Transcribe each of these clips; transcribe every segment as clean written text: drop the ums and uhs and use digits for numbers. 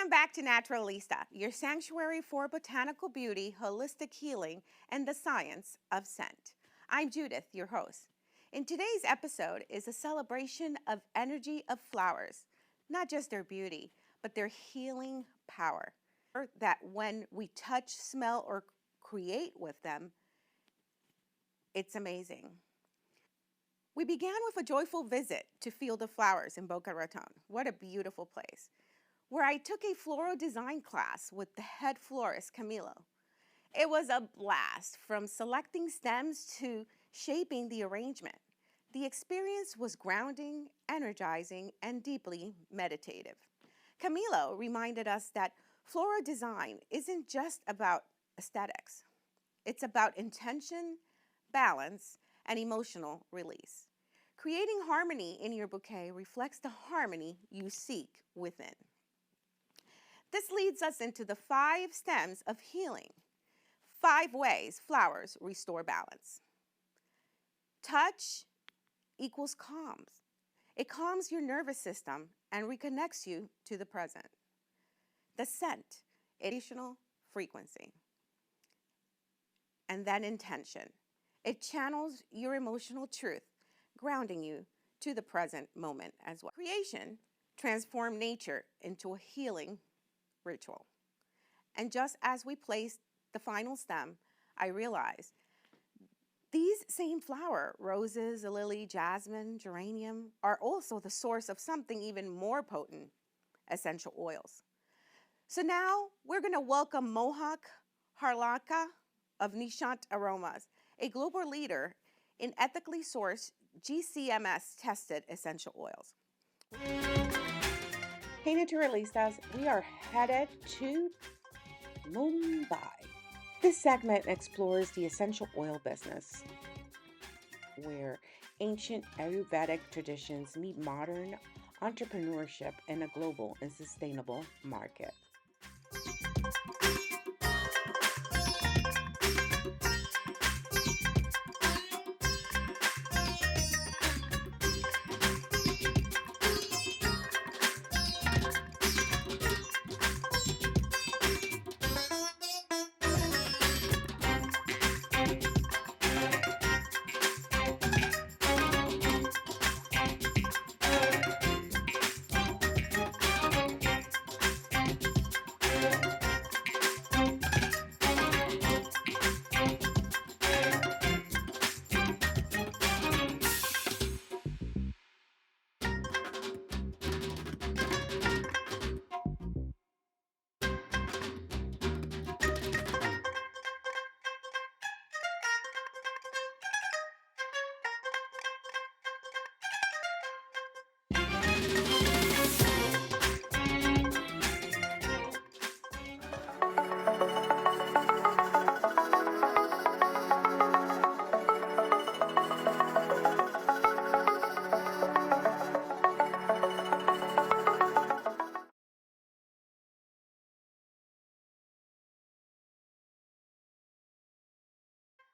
Welcome back to Naturalista, your sanctuary for botanical beauty, holistic healing, and the science of scent. I'm Judith, your host. In today's episode is a celebration of energy of flowers, not just their beauty, but their healing power. That when we touch, smell, or create with them, it's amazing. We began with a joyful visit to Field of Flowers in Boca Raton. What a beautiful place, where I took a floral design class with the head florist, Camilo. It was a blast, from selecting stems to shaping the arrangement. The experience was grounding, energizing, and deeply meditative. Camilo reminded us that floral design isn't just about aesthetics. It's about intention, balance, and emotional release. Creating harmony in your bouquet reflects the harmony you seek within. This leads us into the 5 stems of healing. 5 ways flowers restore balance. Touch equals calms. It calms your nervous system and reconnects you to the present. The scent, additional frequency. And then intention. It channels your emotional truth, grounding you to the present moment as well. Creation transforms nature into a healing ritual. And just as we placed the final stem, I realized these same flower, roses, lily, jasmine, geranium, are also the source of something even more potent, essential oils. So now we're going to welcome Mohawk Harlalka of Nishant Aromas, a global leader in ethically sourced GCMS tested essential oils. Hey Naturalistas, we are headed to Mumbai. This segment explores the essential oil business, where ancient Ayurvedic traditions meet modern entrepreneurship in a global and sustainable market.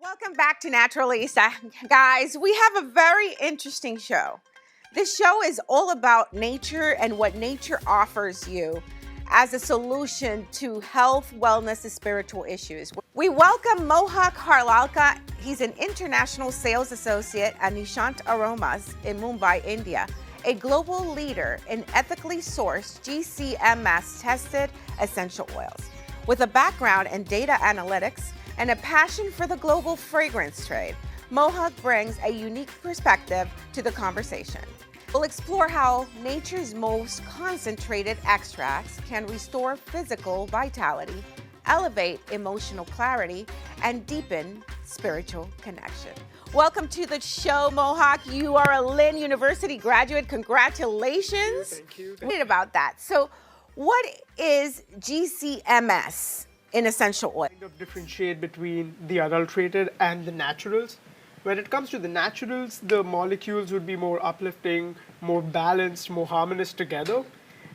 Welcome back to Naturalista. Guys, we have a very interesting show. This show is all about nature and what nature offers you as a solution to health, wellness, and spiritual issues. We welcome Mohawk Harlalka. He's an international sales associate at Nishant Aromas in Mumbai, India, a global leader in ethically sourced GCMS tested essential oils. With a background in data analytics and a passion for the global fragrance trade, Mohawk brings a unique perspective to the conversation. We'll explore how nature's most concentrated extracts can restore physical vitality, elevate emotional clarity, and deepen spiritual connection. Welcome to the show, Mohawk. You are a Lynn University graduate. Congratulations. Thank you. Read about that. So what is GCMS in essential oil? Kind of differentiate between the adulterated and the naturals. When it comes to the naturals, the molecules would be more uplifting, more balanced, more harmonious together.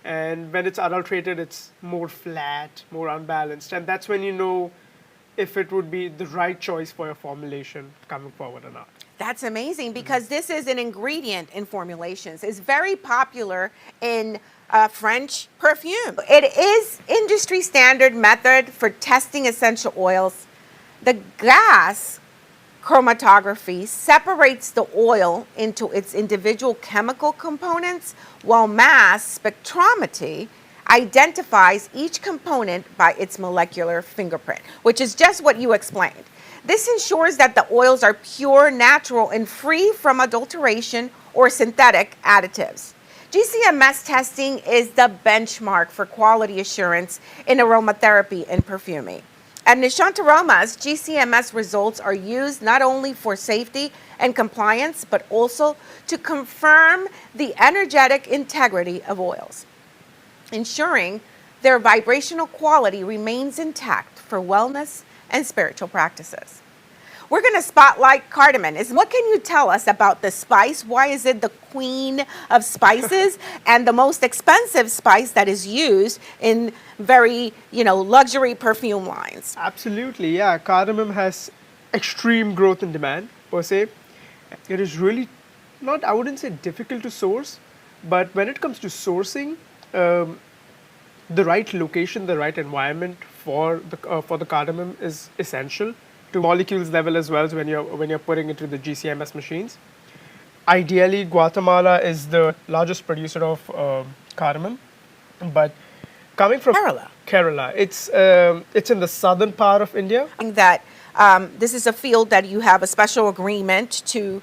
And when it's adulterated, it's more flat, more unbalanced. And that's when you know if it would be the right choice for your formulation coming forward or not. That's amazing because this is an ingredient in formulations. It's very popular in French perfume. It is industry standard method for testing essential oils. The gas chromatography separates the oil into its individual chemical components, while mass spectrometry identifies each component by its molecular fingerprint, which is just what you explained. This ensures that the oils are pure, natural, and free from adulteration or synthetic additives. GCMS testing is the benchmark for quality assurance in aromatherapy and perfuming. At Nishant Aromas, GCMS results are used not only for safety and compliance, but also to confirm the energetic integrity of oils, ensuring their vibrational quality remains intact for wellness and spiritual practices. We're going to spotlight cardamom. What can you tell us about the spice? Why is it the queen of spices and the most expensive spice that is used in very, luxury perfume lines? Absolutely, yeah. Cardamom has extreme growth in demand, per se. It is really not, I wouldn't say difficult to source, but when it comes to sourcing, the right location, the right environment for the cardamom is essential to molecules level as well as when you're putting it through the GCMS machines. Ideally, Guatemala is the largest producer of cardamom, but coming from Kerala, it's in the southern part of India. That this is a field that you have a special agreement to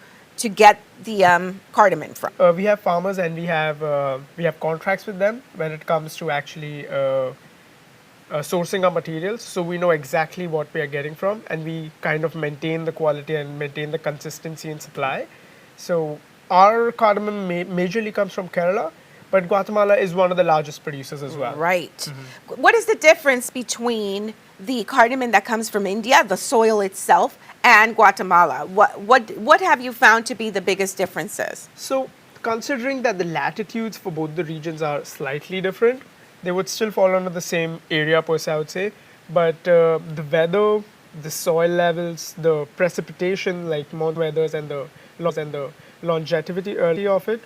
get the cardamom from. We have farmers and we have contracts with them when it comes to actually sourcing our materials, so we know exactly what we are getting from, and we kind of maintain the quality and maintain the consistency in supply. So our cardamom majorly comes from Kerala, but Guatemala is one of the largest producers as well. Right. What is the difference between the cardamom that comes from India, the soil itself, and Guatemala? What have you found to be the biggest differences? So considering that the latitudes for both the regions are slightly different, they would still fall under the same area per se, I would say. But the weather, the soil levels, the precipitation, like monsoon weathers, and the longevity of it,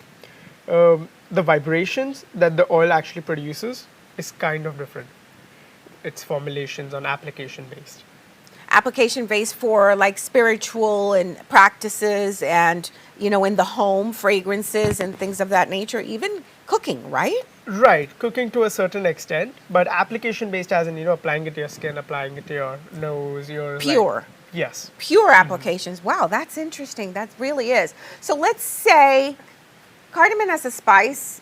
the vibrations that the oil actually produces is kind of different. It's formulations on application based. Application based for like spiritual and practices and, in the home, fragrances and things of that nature, even cooking, right? Right, cooking to a certain extent, but application based as in, applying it to your skin, applying it to your nose, your... Pure. Yes. Pure applications. Wow, that's interesting. That really is. So let's say cardamom as a spice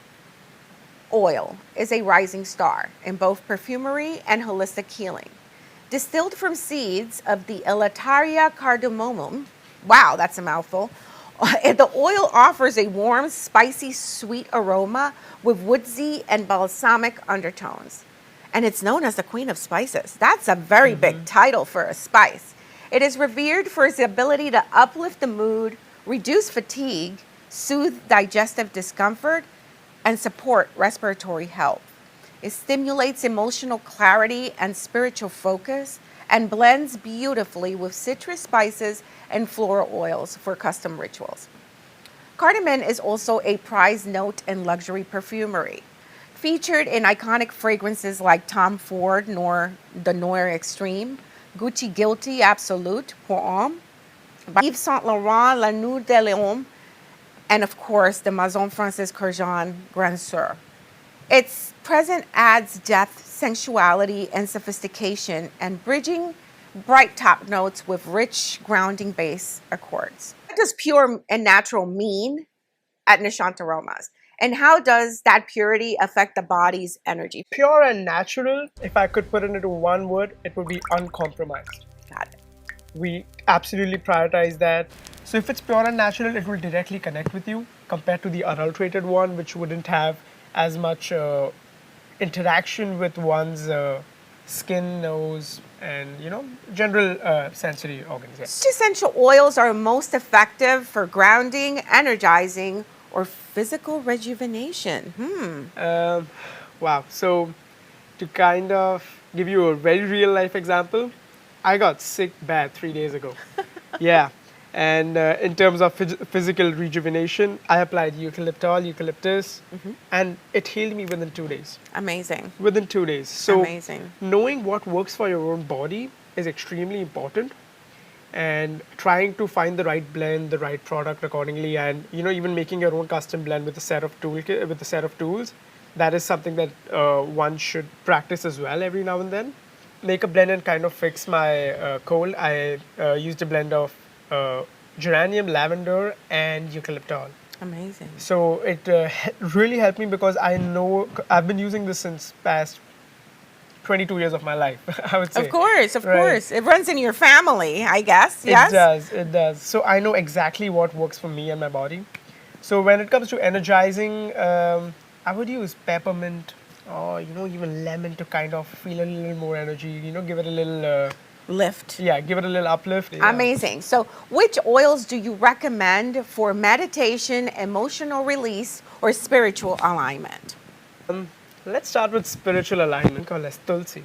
oil is a rising star in both perfumery and holistic healing. Distilled from seeds of the Elateria cardamomum, wow, that's a mouthful. The oil offers a warm, spicy, sweet aroma with woodsy and balsamic undertones. And it's known as the Queen of Spices. That's a very big title for a spice. It is revered for its ability to uplift the mood, reduce fatigue, soothe digestive discomfort, and support respiratory health. It stimulates emotional clarity and spiritual focus and blends beautifully with citrus spices and floral oils for custom rituals. Cardamom is also a prized note in luxury perfumery, featured in iconic fragrances like Tom Ford the Noir Extreme, Gucci Guilty Absolute pour Homme, Yves Saint Laurent La Nuit de l'Homme, and of course the Maison Francis Kurkdjian Grand Sur. Its presence adds depth, sensuality, and sophistication, and bridging bright top notes with rich, grounding bass accords. What does pure and natural mean at Nishant Aromas? And how does that purity affect the body's energy? Pure and natural, if I could put it into one word, it would be uncompromised. Got it. We absolutely prioritize that. So if it's pure and natural, it will directly connect with you compared to the adulterated one, which wouldn't have as much interaction with one's skin, nose, and general sensory organs. Which essential oils are most effective for grounding, energizing, or physical rejuvenation? Wow. So to kind of give you a very real life example, I got sick bad 3 days ago. Yeah. And in terms of physical rejuvenation, I applied eucalyptus, and it healed me within 2 days. Amazing. Within 2 days. So Amazing. knowing what works for your own body is extremely important, and trying to find the right blend, the right product accordingly, and even making your own custom blend with a set of tools. That is something that one should practice as well every now and then. Make a blend and kind of fix my cold. I used a blend of geranium, lavender, and eucalyptol. Amazing. So it really helped me because I know I've been using this since past 22 years of my life, I would say. Of course, Right. course. It runs in your family, I guess. Yes? It does. So I know exactly what works for me and my body. So when it comes to energizing, I would use peppermint or, even lemon to kind of feel a little more energy, give it a little, Lift. give it a little uplift. Yeah. Amazing. So, which oils do you recommend for meditation, emotional release, or spiritual alignment? Let's start with spiritual alignment called as Tulsi.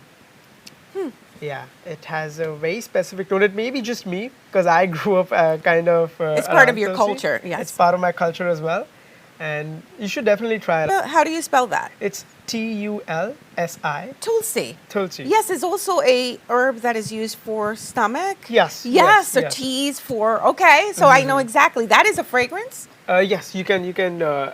Yeah, it has a very specific tone. It may be just me because I grew up kind of. It's part of around your Tulsi. culture, yes. It's part of my culture as well, and you should definitely try it. How do you spell that? It's Tulsi. Tulsi. Tulsi. Yes, it's also a herb that is used for stomach. Yes, Yes, yes, so yes. teas for, okay, so I know exactly. That is a fragrance? Yes, you can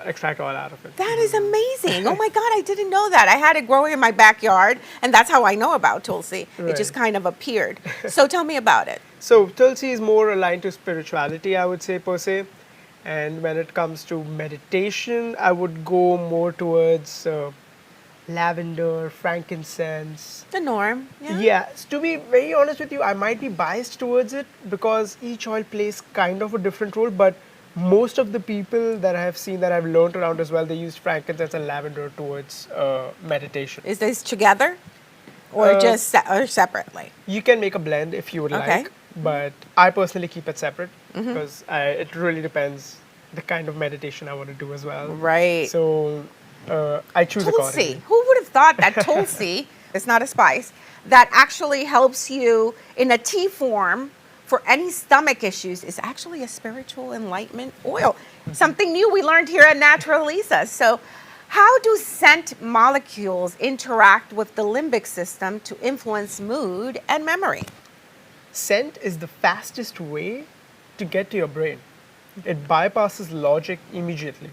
extract oil out of it. That is amazing. Oh my God, I didn't know that. I had it growing in my backyard, and that's how I know about Tulsi. It just Right. kind of appeared. So tell me about it. So Tulsi is more aligned to spirituality, I would say, per se. And when it comes to meditation, I would go more towards lavender, frankincense. The norm. Yeah. Yeah, to be very honest with you, I might be biased towards it because each oil plays kind of a different role. But most of the people that I have seen, that I've learned around as well, they use frankincense and lavender towards meditation. Is this together or just or separately? You can make a blend if you would Okay. like, but I personally keep it separate because it really depends the kind of meditation I want to do as well. Right. So I choose Tulsi. accordingly. Who would have thought that Tulsi, it's not a spice, that actually helps you in a tea form for any stomach issues is actually a spiritual enlightenment oil. Something new we learned here at Naturalista. So how do scent molecules interact with the limbic system to influence mood and memory? Scent is the fastest way to get to your brain. It bypasses logic immediately.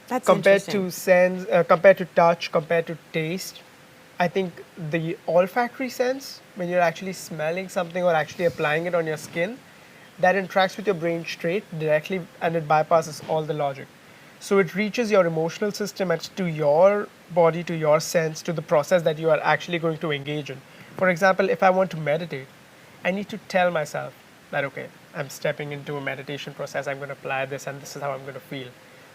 That's Compared interesting. to sense, compared to touch, compared to taste, I think the olfactory sense, when you're actually smelling something or actually applying it on your skin, that interacts with your brain straight, directly, and it bypasses all the logic. So it reaches your emotional system and to your body, to your sense, to the process that you are actually going to engage in. For example, if I want to meditate, I need to tell myself that, okay, I'm stepping into a meditation process, I'm going to apply this, and this is how I'm going to feel.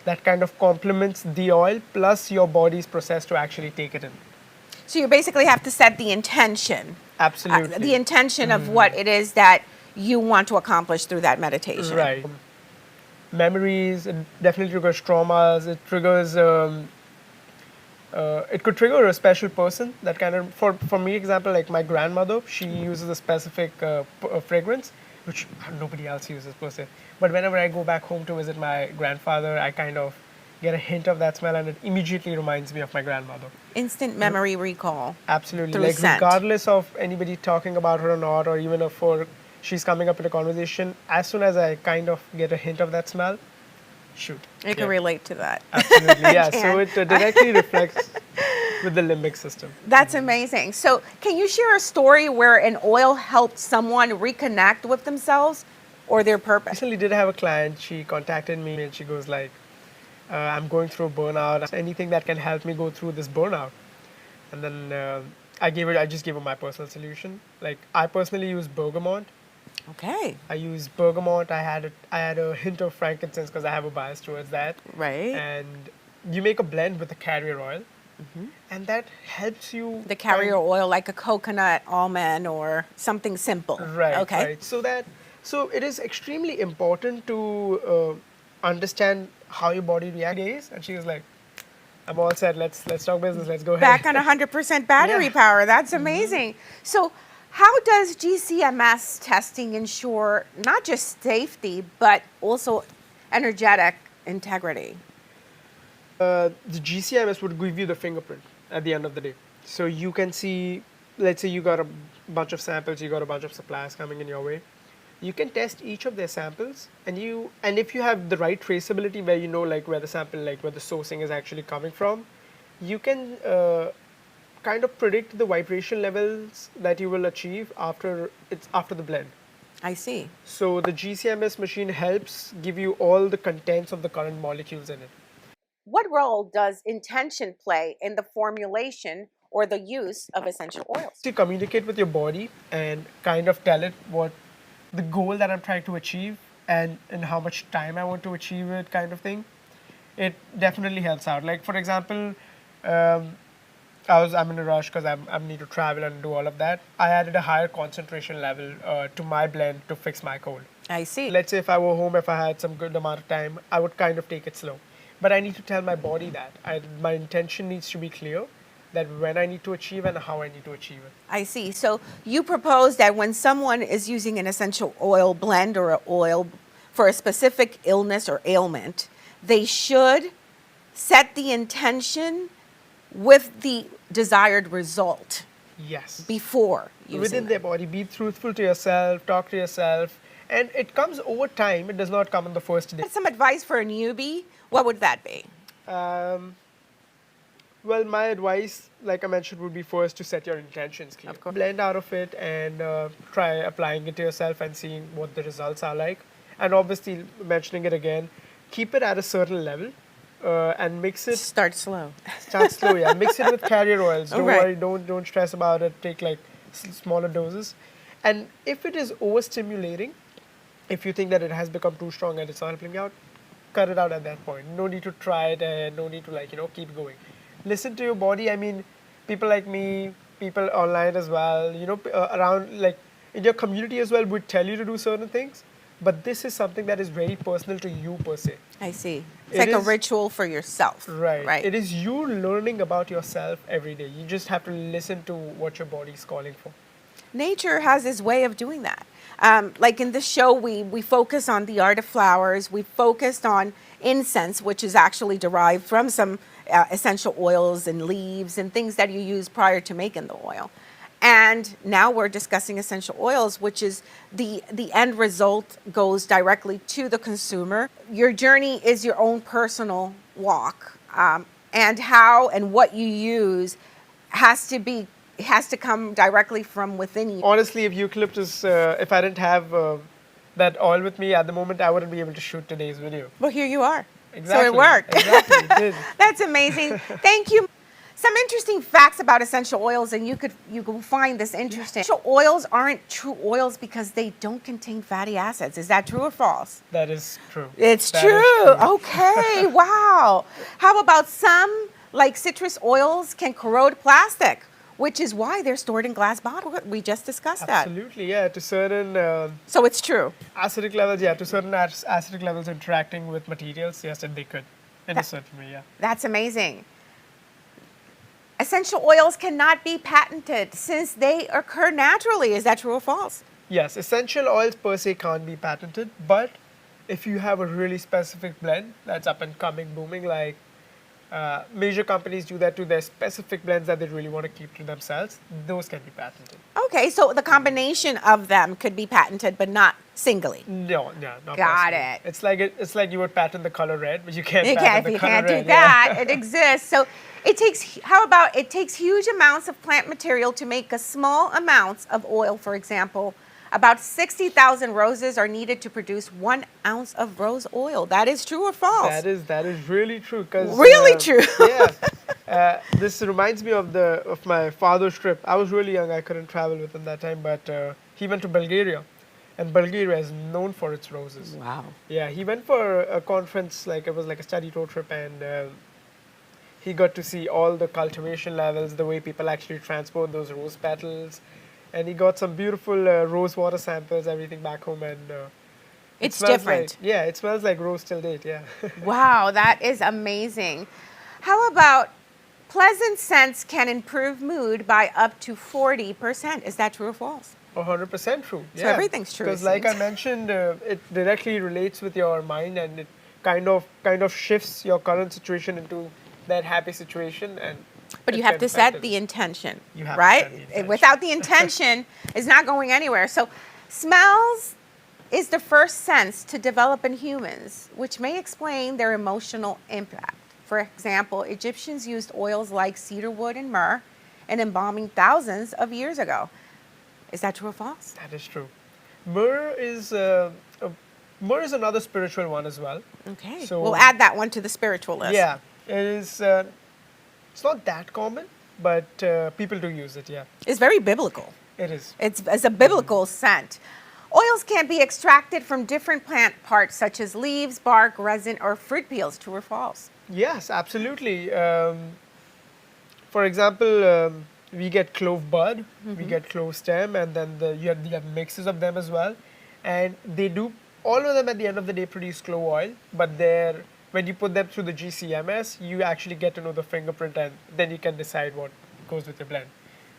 That kind of complements the oil plus your body's process to actually take it in. So you basically have to set the intention. Absolutely. The intention of what it is that you want to accomplish through that meditation. Right. Memories, it definitely triggers traumas, it triggers, it could trigger a special person. That kind of, for me, example, like my grandmother, she uses a specific fragrance, which nobody else uses per se. But whenever I go back home to visit my grandfather, I kind of get a hint of that smell and it immediately reminds me of my grandmother. Instant memory recall. Absolutely. Through Like scent. regardless of anybody talking about her or not, or even if she's coming up in a conversation, as soon as I kind of get a hint of that smell, shoot. I can Yeah. relate to that. Absolutely, yeah. can. So it directly reflects with the limbic system. That's amazing. So, can you share a story where an oil helped someone reconnect with themselves or their purpose? Recently did have a client, she contacted me and she goes like, I'm going through burnout, anything that can help me go through this burnout. And then I just gave her my personal solution. Like I personally use bergamot. Okay. I use bergamot. I had a hint of frankincense because I have a bias towards that. Right. And you make a blend with the carrier oil, and that helps you. The carrier oil, like a coconut, almond, or something simple. Right. Okay. Right. So it is extremely important to understand how your body reacts. And she was like, "I'm all set. Let's talk business. Let's go ahead." Back on 100% battery Yeah. power. That's amazing. So, How does GCMS testing ensure not just safety, but also energetic integrity? The GCMS would give you the fingerprint at the end of the day. So you can see, let's say you got a bunch of samples, you got a bunch of suppliers coming in your way. You can test each of their samples, and if you have the right traceability where you know like where the sample, like where the sourcing is actually coming from, you can kind of predict the vibration levels that you will achieve after the blend. I see. So the GCMS machine helps give you all the contents of the current molecules in it. What role does intention play in the formulation or the use of essential oils? To communicate with your body and kind of tell it what the goal that I'm trying to achieve and how much time I want to achieve it, kind of thing, it definitely helps out. Like for example, um, I'm in a rush because I need to travel and do all of that. I added a higher concentration level to my blend to fix my cold. I see. Let's say if I were home, if I had some good amount of time, I would kind of take it slow. But I need to tell my body that my intention needs to be clear, that when I need to achieve and how I need to achieve it. I see. So you propose that when someone is using an essential oil blend or an oil for a specific illness or ailment, they should set the intention with the desired result Yes. before using Within their body, be truthful to yourself, talk to yourself, and it comes over time. It does not come on the first day. Some advice for a newbie, what would that be? Um, well, my advice, like I mentioned, would be first to set your intentions clear. Of course. Blend out of it and try applying it to yourself and seeing what the results are like. And obviously, mentioning it again, keep it at a certain level and mix it. Start slow. Start slow, yeah. Mix it with carrier oils. Don't Right. worry, don't stress about it. Take like smaller doses. And if it is overstimulating, if you think that it has become too strong and it's not helping you out, cut it out at that point. No need to try it and no need to keep going. Listen to your body. I mean, people like me, people online as well, around like in your community as well would tell you to do certain things. But this is something that is very personal to you per se. I see. It's It like a is- ritual for yourself. Right. Right. It is you learning about yourself every day. You just have to listen to what your body is calling for. Nature has its way of doing that. Like in this show, we focus on the art of flowers. We focused on incense, which is actually derived from some essential oils and leaves and things that you use prior to making the oil. And now we're discussing essential oils, which is the end result goes directly to the consumer. Your journey is your own personal walk, and how and what you use has to come directly from within you. Honestly, if eucalyptus, if I didn't have that oil with me at the moment, I wouldn't be able to shoot today's video. Well, here you are. Exactly. So it worked. Exactly. It did. That's amazing. Thank you. Some interesting facts about essential oils, and you could find this interesting. Essential oils aren't true oils because they don't contain fatty acids. Is that true or false? That is true. It's That true. is true. Okay. Wow. How about some, like citrus oils, can corrode plastic, which is why they're stored in glass bottles. We just discussed that. Absolutely, yeah. To certain So it's true. acidic levels, yeah. To certain acidic levels interacting with materials, yes, that they could. In a certain way, yeah. That's amazing. Essential oils cannot be patented since they occur naturally. Is that true or false? Yes, essential oils per se can't be patented, but if you have a really specific blend that's up and coming, booming, like major companies do that to their specific blends that they really want to keep to themselves, those can be patented. Okay, so the combination of them could be patented, but not singly. No, not Got possible. it. It's like you would patent the color red, but you can't You patent can't, the you color can't do red. yeah. that. It exists. So it takes, how about it takes huge amounts of plant material to make a small amounts of oil, for example. About 60,000 roses are needed to produce 1 ounce of rose oil. That is true or false? That is really true. Really true. Yeah. This reminds me of my father's trip. I was really young. I couldn't travel with him that time, but he went to Bulgaria, and Bulgaria is known for its roses. Wow. Yeah, he went for a conference, like it was like a study tour trip, and he got to see all the cultivation levels, the way people actually transport those rose petals, and he got some beautiful rose water samples, everything back home, and It's smells different. like, it smells like rose till date. Yeah. Wow, that is amazing. How about Pleasant scents can improve mood by up to 40%. Is that true or false? 100% true. So everything's true. Because, like I mentioned, it directly relates with your mind, and it kind of shifts your current situation into that happy situation. And but you have to set the intention, right? Right? Without the intention, it's not going anywhere. So, smells is the first sense to develop in humans, which may explain their emotional impact. For example, Egyptians used oils like cedarwood and myrrh in embalming thousands of years ago. Is that true or false? That is true. Myrrh is another spiritual one as well. Okay, so we'll add that one to the spiritual list. Yeah, it is. It's not that common, but people do use it. Yeah, it's very biblical. It is. It's a biblical scent. Oils can be extracted from different plant parts such as leaves, bark, resin, or fruit peels. True or false? Yes, absolutely. For example, we get clove bud, we get clove stem, and then you have mixes of them as well. And they do, all of them at the end of the day produce clove oil, but when you put them through the GCMS, you actually get to know the fingerprint, and then you can decide what goes with your blend.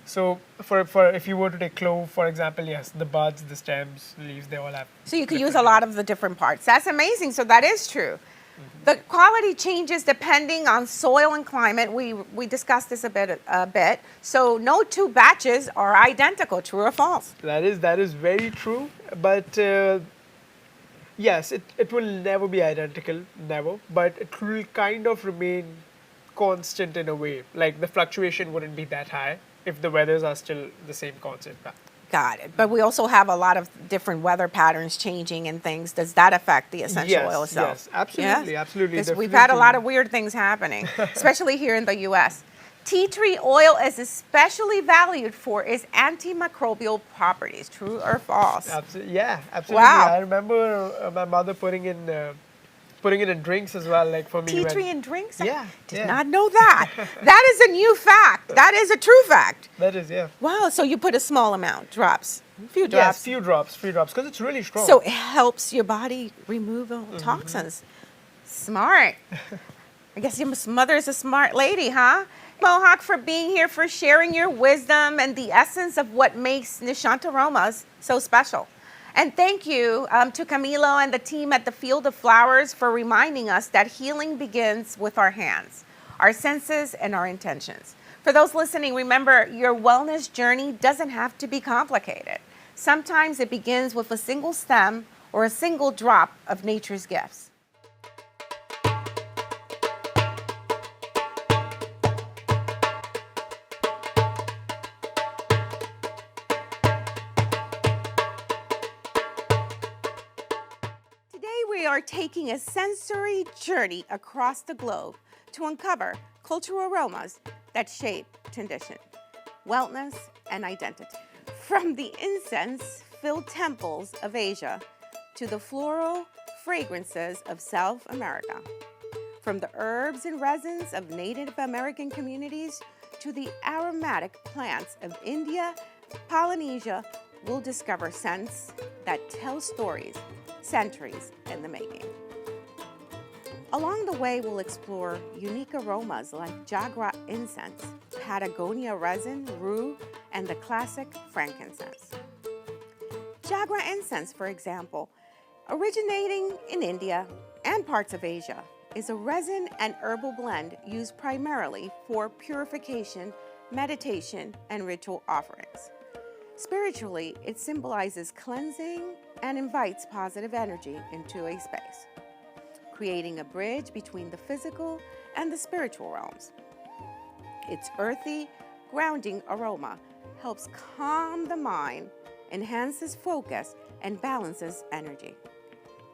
So for if you were to take clove, for example, yes, the buds, the stems, the leaves, they all have. So you could use a lot of the different parts. That's amazing. So that is true. The quality changes depending on soil and climate. We discussed this a bit. So no two batches are identical. True or false? That is very true. But yes, it will never be identical, never. But it will kind of remain constant in a way. Like the fluctuation wouldn't be that high if the weathers are still the same constant. Got it. But we also have a lot of different weather patterns changing and things. Does that affect the essential oil itself? Yes, absolutely, yes? Absolutely. Because we've had a lot of weird things happening, especially here in the U.S. Tea tree oil is especially valued for its antimicrobial properties. True or false? Absolutely. Wow. I remember my mother putting it in drinks as well, like for me. Tea tree in drinks? Yeah. Did not know that. That is a new fact. That is a true fact. That is, yeah. Wow, so you put a small amount, drops, a few drops. Yes, few drops, because it's really strong. So it helps your body remove all toxins. Smart. I guess your mother is a smart lady, huh? Mohawk, for being here, for sharing your wisdom and the essence of what makes Nishant Aromas so special. And thank you to Camilo and the team at the Field of Flowers for reminding us that healing begins with our hands, our senses, and our intentions. For those listening, remember, your wellness journey doesn't have to be complicated. Sometimes it begins with a single stem or a single drop of nature's gifts. We are taking a sensory journey across the globe to uncover cultural aromas that shape tradition, wellness, and identity. From the incense-filled temples of Asia to the floral fragrances of South America, from the herbs and resins of Native American communities to the aromatic plants of India, Polynesia, we'll discover scents that tell stories centuries in the making. Along the way, we'll explore unique aromas like Jagra incense, Patagonia resin, rue, and the classic frankincense. Jagra incense, for example, originating in India and parts of Asia, is a resin and herbal blend used primarily for purification, meditation, and ritual offerings. Spiritually, it symbolizes cleansing and invites positive energy into a space, creating a bridge between the physical and the spiritual realms. Its earthy, grounding aroma helps calm the mind, enhances focus, and balances energy,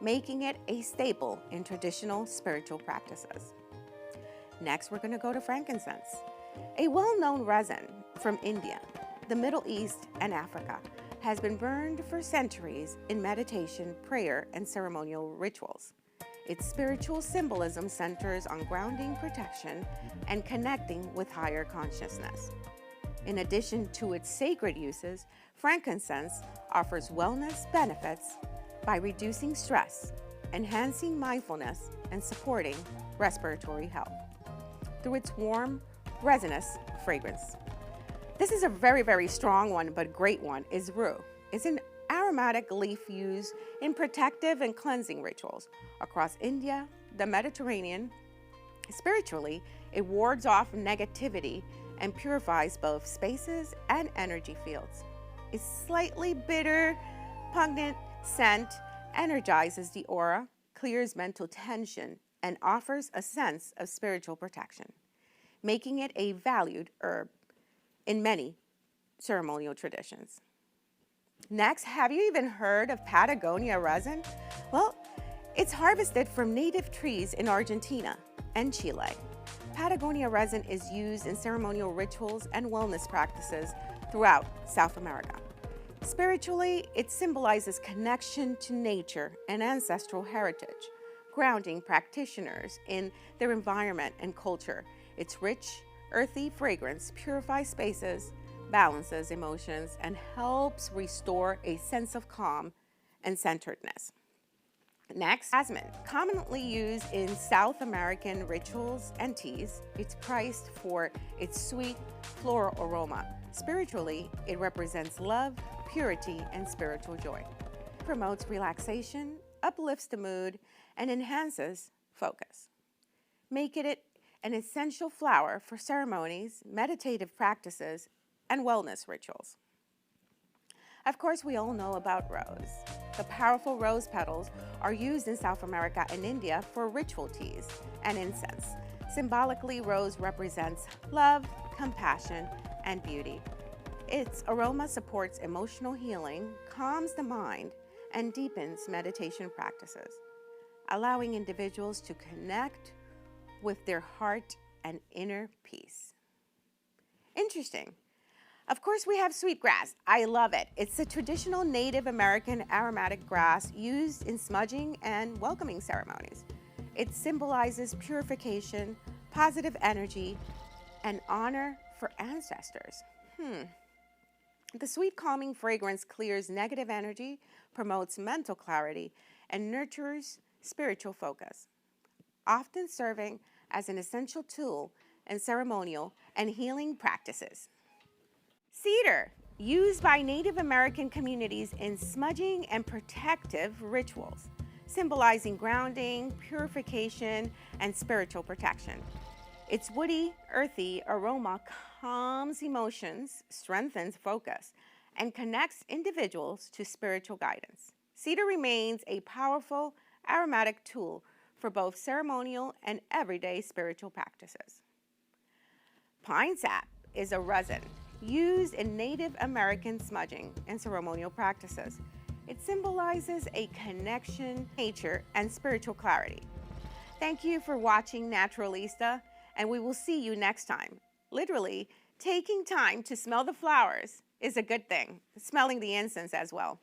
making it a staple in traditional spiritual practices. Next, we're going to go to frankincense, a well-known resin from India, the Middle East, and Africa, has been burned for centuries in meditation, prayer, and ceremonial rituals. Its spiritual symbolism centers on grounding, protection, and connecting with higher consciousness. In addition to its sacred uses, frankincense offers wellness benefits by reducing stress, enhancing mindfulness, and supporting respiratory health. Through its warm, resinous fragrance. This is a very, very strong one, but great one, is rue. It's an aromatic leaf used in protective and cleansing rituals across India, the Mediterranean. Spiritually, it wards off negativity and purifies both spaces and energy fields. Its slightly bitter, pungent scent energizes the aura, clears mental tension, and offers a sense of spiritual protection, making it a valued herb in many ceremonial traditions. Next, have you even heard of Patagonia resin? Well, it's harvested from native trees in Argentina and Chile. Patagonia resin is used in ceremonial rituals and wellness practices throughout South America. Spiritually, it symbolizes connection to nature and ancestral heritage, grounding practitioners in their environment and culture. Its rich, earthy fragrance purifies spaces, balances emotions, and helps restore a sense of calm and centeredness. Next, jasmine, commonly used in South American rituals and teas. It's prized for its sweet floral aroma. Spiritually, it represents love, purity, and spiritual joy. It promotes relaxation, uplifts the mood, and enhances focus, making it an essential flower for ceremonies, meditative practices, and wellness rituals. Of course, we all know about rose. The powerful rose petals are used in South America and India for ritual teas and incense. Symbolically, rose represents love, compassion, and beauty. Its aroma supports emotional healing, calms the mind, and deepens meditation practices, allowing individuals to connect with their heart and inner peace. Interesting. Of course, we have sweetgrass. I love it. It's a traditional Native American aromatic grass used in smudging and welcoming ceremonies. It symbolizes purification, positive energy, and honor for ancestors. The sweet, calming fragrance clears negative energy, promotes mental clarity, and nurtures spiritual focus, often serving as an essential tool in ceremonial and healing practices. Cedar, used by Native American communities in smudging and protective rituals, symbolizing grounding, purification, and spiritual protection. Its woody, earthy aroma calms emotions, strengthens focus, and connects individuals to spiritual guidance. Cedar remains a powerful aromatic tool for both ceremonial and everyday spiritual practices. Pine sap is a resin used in Native American smudging and ceremonial practices. It symbolizes a connection, nature, and spiritual clarity. Thank you for watching Naturalista, and we will see you next time. Literally, taking time to smell the flowers is a good thing. Smelling the incense as well.